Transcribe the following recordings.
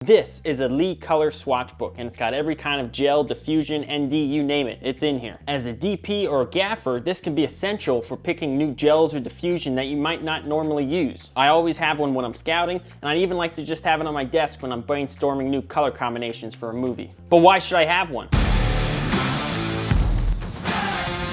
This is a Lee color swatch book, and it's got every kind of gel, diffusion, ND, you name it, it's in here. As a DP or a gaffer, this can be essential for picking new gels or diffusion that you might not normally use. I always have one when I'm scouting, and I'd even like to just have it on my desk when I'm brainstorming new color combinations for a movie. But why should I have one?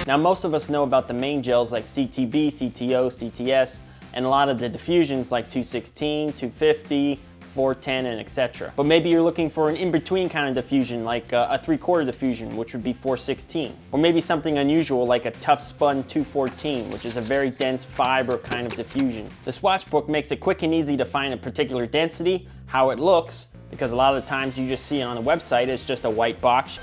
Now, most of us know about the main gels like CTB, CTO, CTS, and a lot of the diffusions like 216, 250, 410, and etc. But maybe you're looking for an in-between kind of diffusion, like a 3/4 diffusion, which would be 416. Or maybe something unusual like a tough spun 214, which is a very dense fiber kind of diffusion. The swatch book makes it quick and easy to find a particular density, how it looks, because a lot of the times you just see it on the website, it's just a white box.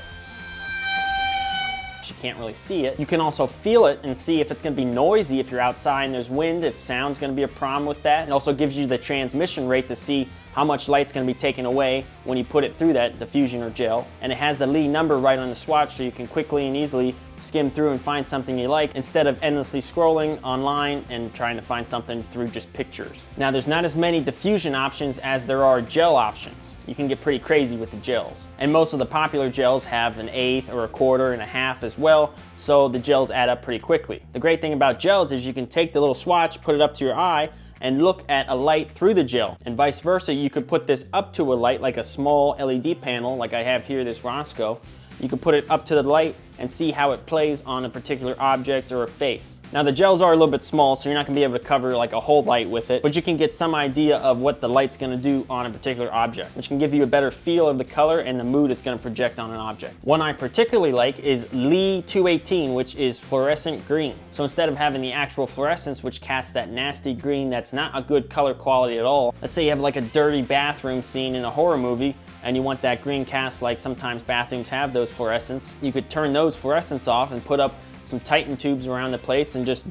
You can't really see it. You can also feel it and see if it's going to be noisy if you're outside and there's wind, if sound's going to be a problem with that. It also gives you the transmission rate to see how much light's going to be taken away when you put it through that diffusion or gel. And it has the Lee number right on the swatch, so you can quickly and easily skim through and find something you like instead of endlessly scrolling online and trying to find something through just pictures. Now, there's not as many diffusion options as there are gel options. You can get pretty crazy with the gels. And most of the popular gels have an 1/8 or a 1/4 and a 1/2 as well, so the gels add up pretty quickly. The great thing about gels is you can take the little swatch, put it up to your eye, and look at a light through the gel. And vice versa, you could put this up to a light like a small LED panel, like I have here, this Roscoe. You could put it up to the light and see how it plays on a particular object or a face. Now, the gels are a little bit small, so you're not gonna be able to cover like a whole light with it, but you can get some idea of what the light's gonna do on a particular object, which can give you a better feel of the color and the mood it's gonna project on an object. One I particularly like is Lee 218, which is fluorescent green. So instead of having the actual fluorescence, which casts that nasty green that's not a good color quality at all, let's say you have like a dirty bathroom scene in a horror movie, and you want that green cast like sometimes bathrooms have those fluorescents, you could turn those fluorescents off and put up some Titan tubes around the place and just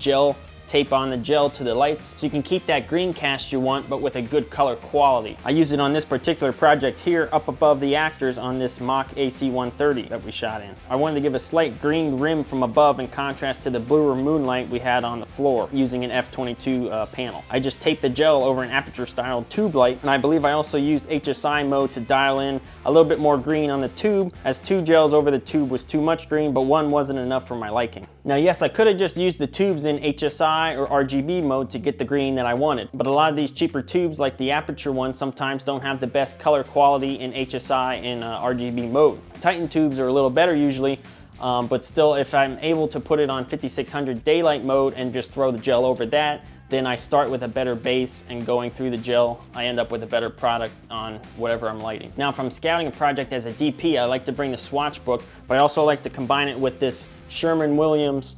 tape on the gel to the lights, so you can keep that green cast you want, but with a good color quality. I use it on this particular project here, up above the actors on this mock AC-130 that we shot in. I wanted to give a slight green rim from above in contrast to the bluer moonlight we had on the floor using an F22 panel. I just taped the gel over an aperture style tube light, and I believe I also used HSI mode to dial in a little bit more green on the tube, as 2 gels over the tube was too much green, but 1 wasn't enough for my liking. Now, yes, I could have just used the tubes in HSI or RGB mode to get the green that I wanted, but a lot of these cheaper tubes like the aperture ones sometimes don't have the best color quality in HSI and RGB mode. Titan tubes are a little better usually, but still, if I'm able to put it on 5600 daylight mode and just throw the gel over that, then I start with a better base, and going through the gel, I end up with a better product on whatever I'm lighting. Now, if I'm scouting a project as a DP, I like to bring the swatch book, but I also like to combine it with this Sherwin-Williams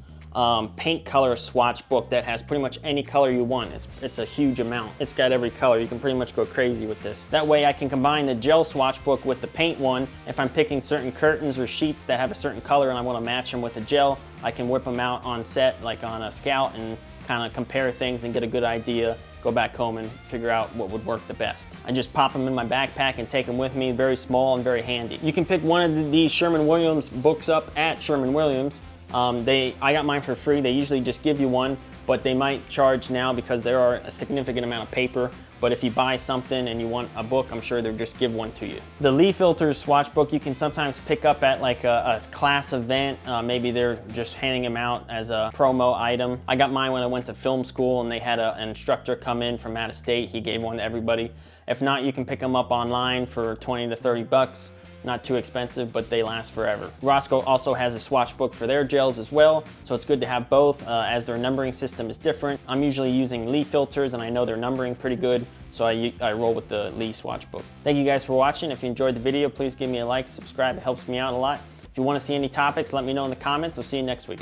paint color swatch book that has pretty much any color you want. It's a huge amount. It's got every color. You can pretty much go crazy with this. That way I can combine the gel swatch book with the paint one. If I'm picking certain curtains or sheets that have a certain color and I want to match them with the gel, I can whip them out on set, like on a scout, and kind of compare things and get a good idea, go back home and figure out what would work the best. I just pop them in my backpack and take them with me, very small and very handy. You can pick one of these Sherwin-Williams books up at Sherwin-Williams. I got mine for free. They usually just give you one, but they might charge now because there are a significant amount of paper. But if you buy something and you want a book, I'm sure they'll just give one to you. The Lee Filters swatch book you can sometimes pick up at like a class event. Maybe they're just handing them out as a promo item. I got mine when I went to film school, and they had an instructor come in from out of state. He gave one to everybody. If not, you can pick them up online for 20 to 30 bucks. Not too expensive, but they last forever. Roscoe also has a swatch book for their gels as well, so it's good to have both as their numbering system is different. I'm usually using Lee filters, and I know their numbering pretty good, so I roll with the Lee swatch book. Thank you guys for watching. If you enjoyed the video, please give me a like, subscribe. It helps me out a lot. If you want to see any topics, let me know in the comments. I'll see you next week.